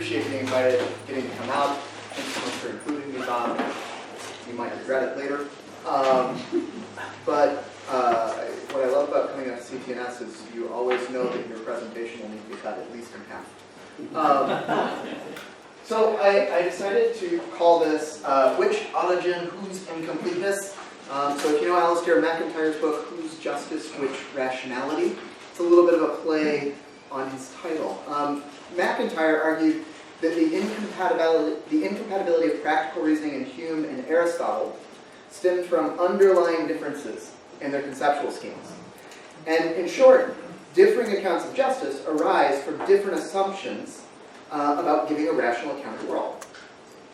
appreciate being invited, getting to come out. Thanks so much for including me, Bob. You might regret it later. But what I love about coming out to CTNS is you always know that your presentation will need to be cut at least in half. So I decided to call this Which Autogen, Whose Incompleteness? So if you know Alistair McIntyre's book, Whose Justice, Which Rationality? It's a little bit of a play on his title. McIntyre argued that the incompatibility of practical reasoning in Hume and Aristotle stemmed from underlying differences in their conceptual schemes. And in short, differing accounts of justice arise from different assumptions about giving a rational account of the world.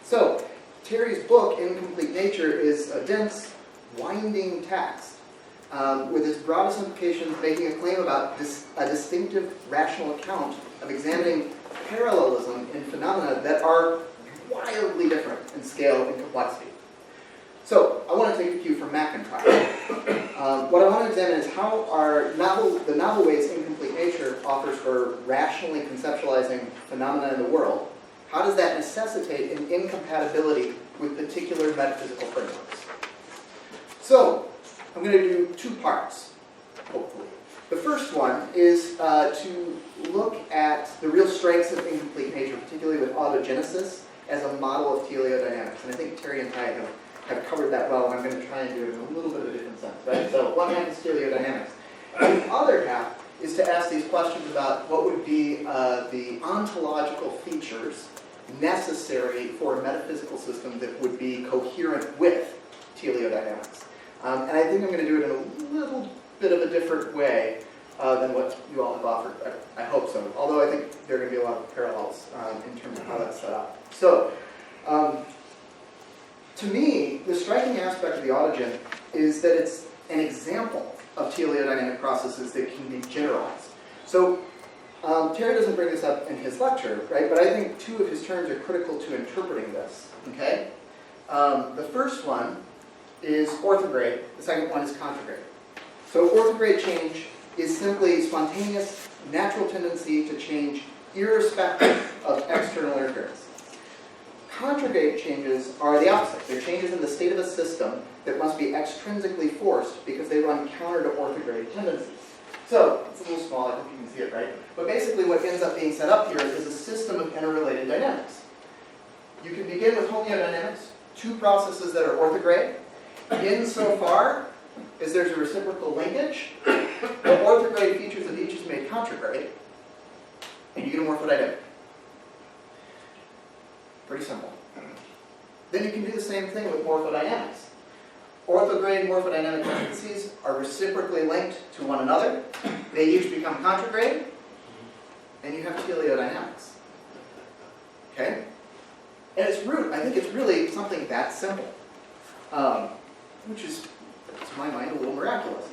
So, Terry's book, Incomplete Nature, is a dense, winding text with its broadest implications making a claim about a distinctive rational account of examining parallelism in phenomena that are wildly different in scale and complexity. So, I want to take a cue from McIntyre. What I want to examine is how the novel ways Incomplete Nature offers for rationally conceptualizing phenomena in the world, how does that necessitate an incompatibility with particular metaphysical frameworks? So, I'm going to do two parts, hopefully. The first one is to look at the real strengths of Incomplete Nature, particularly with autogenesis as a model of teleodynamics. And I think Terry and I have covered that well, and I'm going to try and do it in a little bit of a different sense. Right? So one half is teleodynamics. And the other half is to ask these questions about what would be the ontological features necessary for a metaphysical system that would be coherent with teleodynamics. And I think I'm going to do it in a little bit of a different way than what you all have offered. I hope so. Although I think there are going to be a lot of parallels in terms of how that's set up. So, to me, the striking aspect of the autogen is that it's an example of teleodynamic processes that can be generalized. So, Terry doesn't bring this up in his lecture, right? But I think two of his terms are critical to interpreting this. Okay, the first one is orthograde. The second one is contragrade. So, orthograde change is simply spontaneous, natural tendency to change irrespective of external interference. Contragrade changes are the opposite. They're changes in the state of a system that must be extrinsically forced because they run counter to orthograde tendencies. So, it's a little small, I hope you can see it, right? But basically what ends up being set up here is a system of interrelated dynamics. You can begin with homeodynamics, two processes that are orthograde. Insofar as there's a reciprocal linkage, the orthograde features of each is made contragrade, and you get a morphodynamic. Pretty simple. Then you can do the same thing with morphodynamics. Orthograde morphodynamic tendencies are reciprocally linked to one another. They each become contragrade, and you have teleodynamics. Okay? And its root, I think it's really something that simple, which is, to my mind, a little miraculous.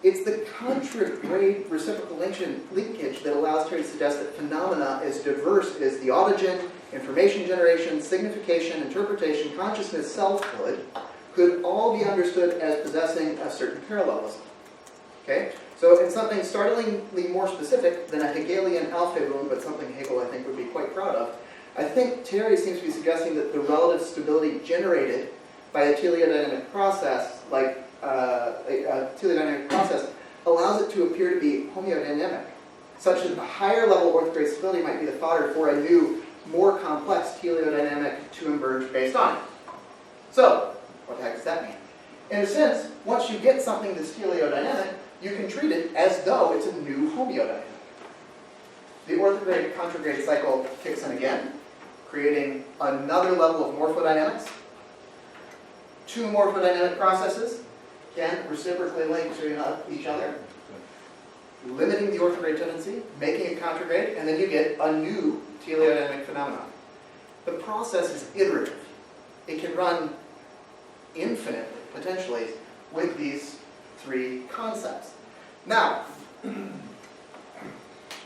It's the contragrade reciprocal linkage that allows Terry to suggest that phenomena as diverse as the autogen, information generation, signification, interpretation, consciousness, selfhood, could all be understood as possessing a certain parallelism. Okay? So in something startlingly more specific than a Hegelian Aufhebung, but something Hegel I think would be quite proud of, I think Terry seems to be suggesting that the relative stability generated by a teleodynamic process, like a teleodynamic process, allows it to appear to be homeodynamic, such that the higher level orthograde stability might be the fodder for a new, more complex teleodynamic to emerge based on it. So, what the heck does that mean? In a sense, once you get something that's teleodynamic, you can treat it as though it's a new homeodynamic. The orthograde-contragrade cycle kicks in again, creating another level of morphodynamics. Two morphodynamic processes, again, reciprocally linked to each other, limiting the orthograde tendency, making it contragrade, and then you get a new teleodynamic phenomenon. The process is iterative. It can run infinitely, potentially, with these three concepts. Now,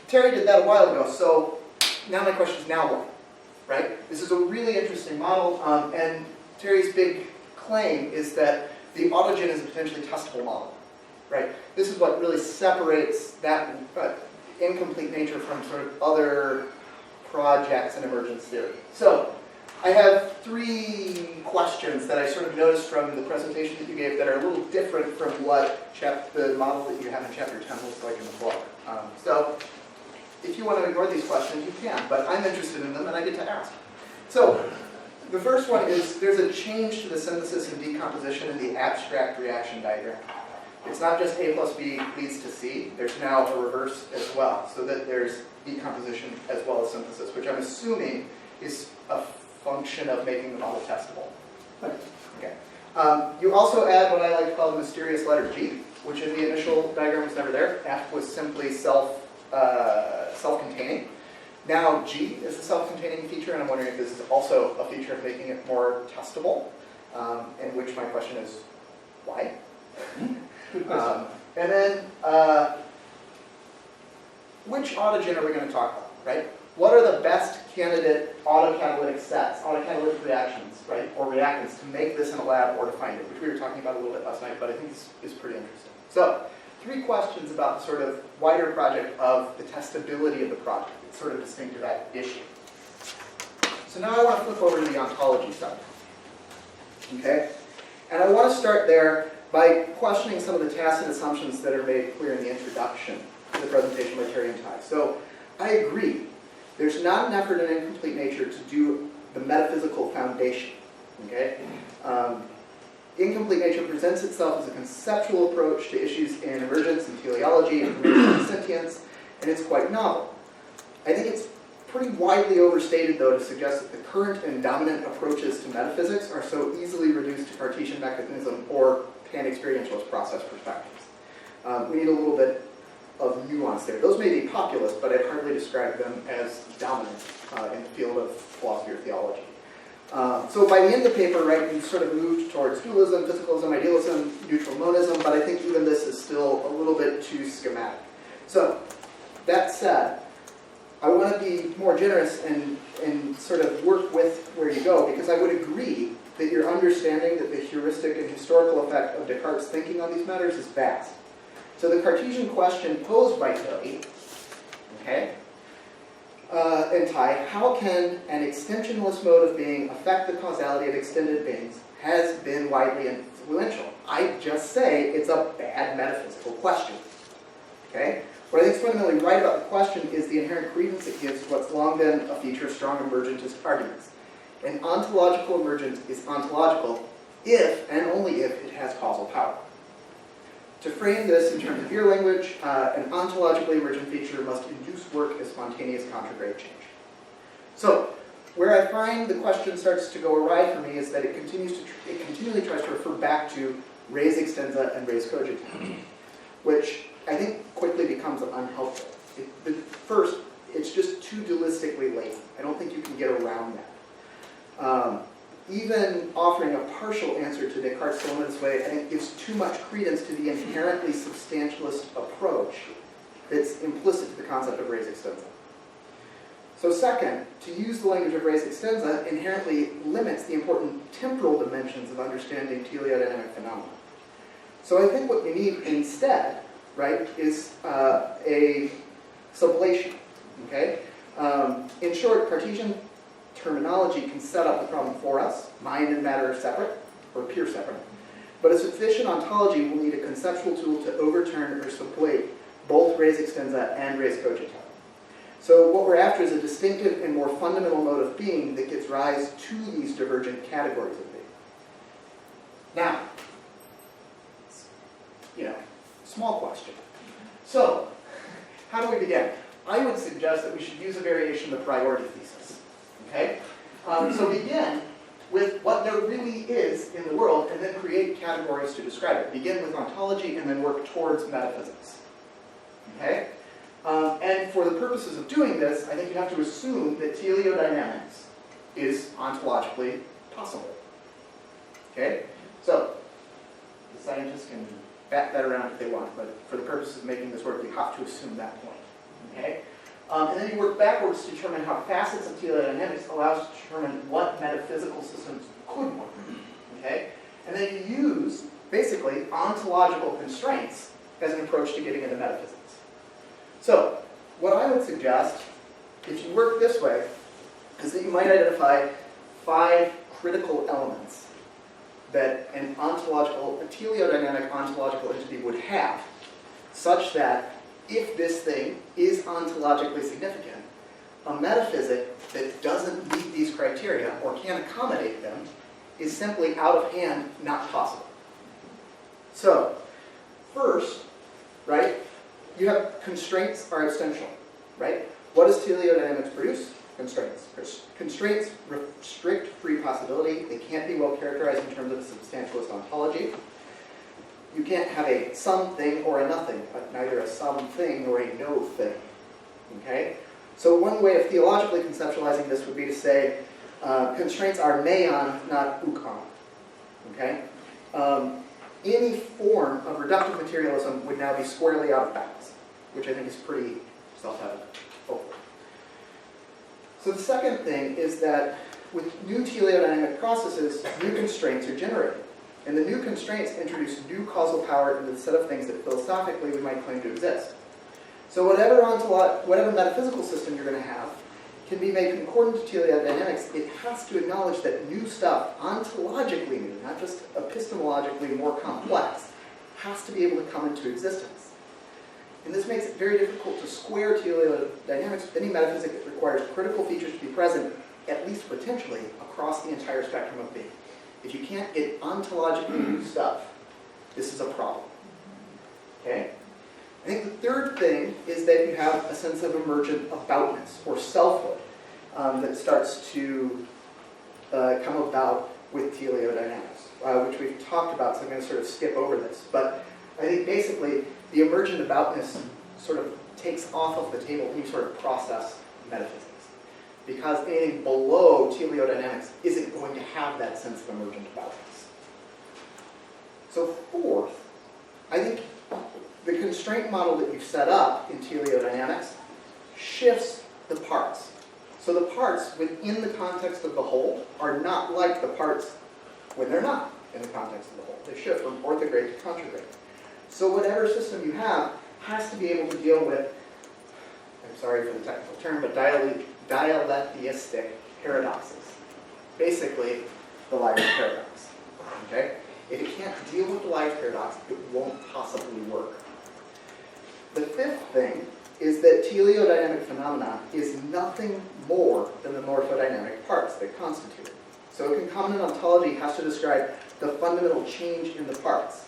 Terry did that a while ago, so now my question is, now what? Right? This is a really interesting model, and Terry's big claim is that the autogen is a potentially testable model. Right? This is what really separates that. incomplete nature from sort of other projects in emergence theory. So I have 3 questions that I sort of noticed from the presentation that you gave that are a little different from what the model that you have in chapter 10 looks like in the book. So if you want to ignore these questions, you can, but I'm interested in them and I get to ask. So the first one is, there's a change to the synthesis and decomposition in the abstract reaction diagram. It's not just A plus B leads to C, there's now a reverse as well, so that there's decomposition as well as synthesis, which I'm assuming is a function of making the model testable. Okay. You also add what I like to call the mysterious letter G, which in the initial diagram was never there. F was simply self-containing. Now G is a self-containing feature, and I'm wondering if this is also a feature of making it more testable, in which my question is, why? And then, which autogen are we going to talk about, right? What are the best candidate autocatalytic sets, autocatalytic reactions, right, or reactants to make this in a lab or to find it, which we were talking about a little bit last night, but I think is pretty interesting. So, 3 questions about the sort of wider project of the testability of the project. It's sort of distinct to that issue. So now I want to flip over to the ontology side. Okay? And I want to start there by questioning some of the tacit assumptions that are made clear in the introduction to the presentation by Terry and Ty. So I agree. There's not an effort in incomplete nature to do the metaphysical foundation. Okay? Incomplete nature presents itself as a conceptual approach to issues in emergence and teleology, information and sentience, and it's quite novel. I think it's pretty widely overstated, though, to suggest that the current and dominant approaches to metaphysics are so easily reduced to Cartesian mechanism or pan-experientialist process perspectives. We need a little bit of nuance there. Those may be populist, but I'd hardly describe them as dominant in the field of philosophy or theology. So by the end of the paper, right, we've sort of moved towards dualism, physicalism, idealism, neutral monism, but I think even this is still a little bit too schematic. So, that said, I want to be more generous and sort of work with where you go, because I would agree that your understanding that the heuristic and historical effect of Descartes' thinking on these matters is vast. So the Cartesian question posed by Tilly, okay, and Ty, how can an extensionless mode of being affect the causality of extended beings, has been widely influential. I just say it's a bad metaphysical question. Okay? What I think is fundamentally right about the question is the inherent credence it gives to what's long been a feature of strong emergentist arguments. An ontological emergence is ontological if, and only if, it has causal power. To frame this in terms of your language, an ontologically emergent feature must induce work as spontaneous contragrade change. So, where I find the question starts to go awry for me is that it continually tries to refer back to res extensa and res cogita, which I think quickly becomes unhelpful. First, it's just too dualistically laden. I don't think you can get around that. Even offering a partial answer to Descartes' dilemma this way, I think gives too much credence to the inherently substantialist approach that's implicit to the concept of res extensa. So second, to use the language of res extensa inherently limits the important temporal dimensions of understanding teleodynamic phenomena. So I think what you need instead, right, is a sublation, okay? In short, Cartesian terminology can set up the problem for us. Mind and matter are separate, or appear separate. But a sufficient ontology will need a conceptual tool to overturn or sublate both res extensa and res cogita. So what we're after is a distinctive and more fundamental mode of being that gives rise to these divergent categories of being. Now, small question. So, how do we begin? I would suggest that we should use a variation of the priority thesis. Okay? So begin with what there really is in the world, and then create categories to describe it. Begin with ontology, and then work towards metaphysics. Okay? And for the purposes of doing this, I think you have to assume that teleodynamics is ontologically possible. Okay? So, the scientists can bat that around if they want, but for the purposes of making this work, you have to assume that point. Okay? And then you work backwards to determine how facets of teleodynamics allow us to determine what metaphysical systems could work. Okay? And then you use, basically, ontological constraints as an approach to getting into metaphysics. So, what I would suggest, if you work this way, is that you might identify 5 critical elements that a teleodynamic ontological entity would have, such that if this thing is ontologically significant, a metaphysic that doesn't meet these criteria or can't accommodate them is simply out of hand, not possible. So, first, right, you have constraints are essential, right? What does teleodynamics produce? Constraints. Constraints restrict free possibility. They can't be well characterized in terms of a substantialist ontology. You can't have a something or a nothing, but neither a something nor a no thing. Okay? So one way of theologically conceptualizing this would be to say constraints are meon, not ukon. Okay? Any form of reductive materialism would now be squarely out of bounds, which I think is pretty self-evident, hopefully. So the second thing is that with new teleodynamic processes, new constraints are generated. And the new constraints introduce new causal power into the set of things that philosophically we might claim to exist. So whatever metaphysical system you're going to have can be made concordant to teleodynamics. It has to acknowledge that new stuff, ontologically new, not just epistemologically more complex, has to be able to come into existence. And this makes it very difficult to square teleodynamics with any metaphysic that requires critical features to be present, at least potentially, across the entire spectrum of being. If you can't get ontologically new stuff, this is a problem. Okay? I think the third thing is that you have a sense of emergent aboutness, or selfhood, that starts to come about with teleodynamics, which we've talked about, so I'm going to sort of skip over this. But I think basically the emergent aboutness sort of takes off of the table any sort of process metaphysics. Because anything below teleodynamics isn't going to have that sense of emergent aboutness. So fourth, I think the constraint model that you've set up in teleodynamics shifts the parts. So the parts within the context of the whole are not like the parts when they're not in the context of the whole. They shift from orthograde to contragrade. So whatever system you have has to be able to deal with, I'm sorry for the technical term, but dialectheistic paradoxes. Basically, the Liar paradox. Okay? If it can't deal with the Liar paradox, it won't possibly work. The fifth thing is that teleodynamic phenomena is nothing more than the morphodynamic parts that constitute it. So a concomitant ontology has to describe the fundamental change in the parts.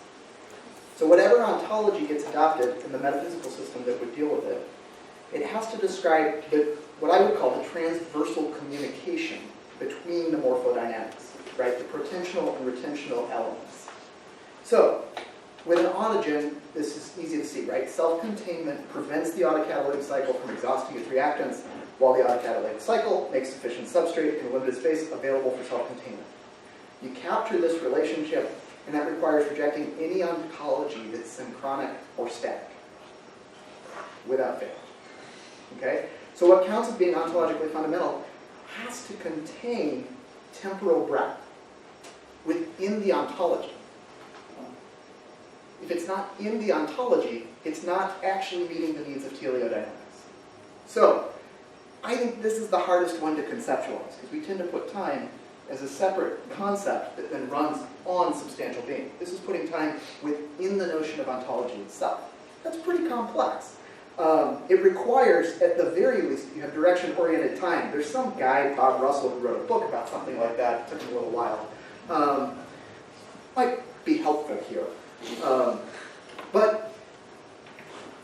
So whatever ontology gets adopted in the metaphysical system that would deal with it, it has to describe what I would call the transversal communication between the morphodynamics, right? The protensional and retensional elements. So, with an autogen, this is easy to see, right? Self-containment prevents the autocatalytic cycle from exhausting its reactants, while the autocatalytic cycle makes sufficient substrate in a limited space available for self-containment. You capture this relationship, and that requires rejecting any ontology that's synchronic or static, without fail. Okay? So what counts as being ontologically fundamental has to contain temporal breadth within the ontology. If it's not in the ontology, it's not actually meeting the needs of teleodynamics. So, I think this is the hardest one to conceptualize, because we tend to put time as a separate concept that then runs on substantial being. This is putting time within the notion of ontology itself. That's pretty complex. It requires, at the very least, that you have direction-oriented time. There's some guy, Bob Russell, who wrote a book about something like that. It took him a little while. Might be helpful here. But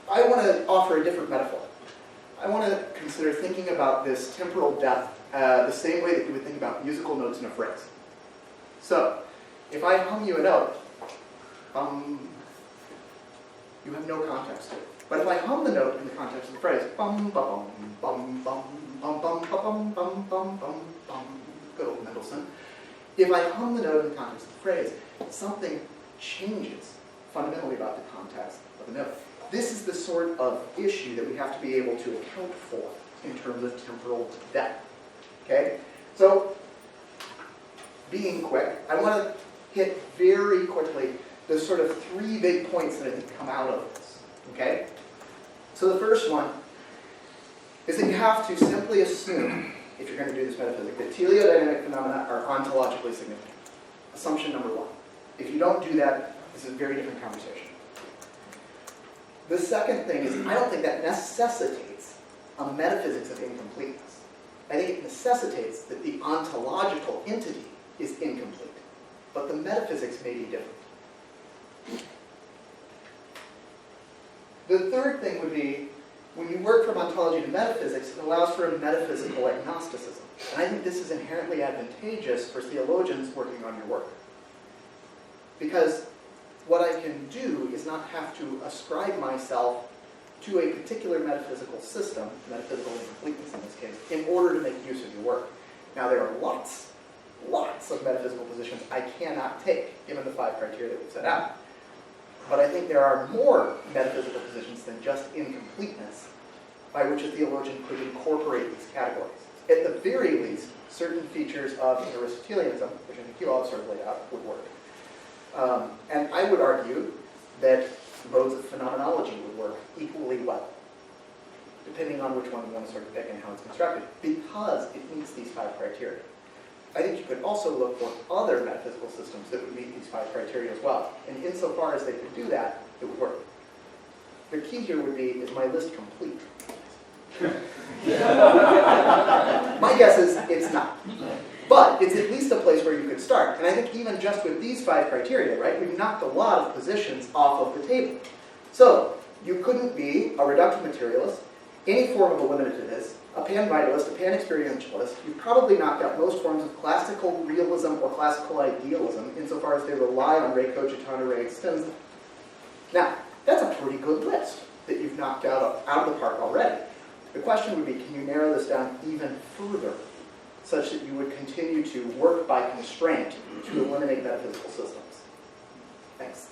I want to offer a different metaphor. I want to consider thinking about this temporal depth the same way that you would think about musical notes in a phrase. So, if I hum you a note, you have no context to it. But if I hum the note in the context of the phrase, bum bum bum bum bum bum bum bum bum bum bum, good old Mendelssohn. If I hum the note in the context of the phrase, something changes fundamentally about the context of the note. This is the sort of issue that we have to be able to account for in terms of temporal depth. Okay? So, being quick, I want to hit very quickly the sort of three big points that I think come out of this. Okay? So the first one is that you have to simply assume, if you're going to do this metaphysics, that teleodynamic phenomena are ontologically significant. Assumption number one. If you don't do that, this is a very different conversation. The second thing is, I don't think that necessitates a metaphysics of incompleteness. I think it necessitates that the ontological entity is incomplete, but the metaphysics may be different. The third thing would be, when you work from ontology to metaphysics, it allows for a metaphysical agnosticism. And I think this is inherently advantageous for theologians working on your work. Because what I can do is not have to ascribe myself to a particular metaphysical system, metaphysical incompleteness in this case, in order to make use of your work. Now there are lots of metaphysical positions I cannot take, given the 5 criteria that we've set out. But I think there are more metaphysical positions than just incompleteness, by which a theologian could incorporate these categories. At the very least, certain features of Aristotelianism, which I think you all have sort of laid out, would work. And I would argue that modes of phenomenology would work equally well, depending on which one you want to sort of pick and how it's constructed, because it meets these 5 criteria. I think you could also look for other metaphysical systems that would meet these 5 criteria as well. And insofar as they could do that, it would work. The key here would be, is my list complete? My guess is it's not. But it's at least a place where you could start. And I think even just with these 5 criteria, right, we've knocked a lot of positions off of the table. So you couldn't be a reductive materialist, any form of eliminativism, a pan-vitalist, a pan-experientialist. You've probably knocked out most forms of classical realism or classical idealism insofar as they rely on re cogitans or re extensum. Now, that's a pretty good list that you've knocked out of the park already. The question would be, can you narrow this down even further such that you would continue to work by constraint to eliminate metaphysical systems? Thanks.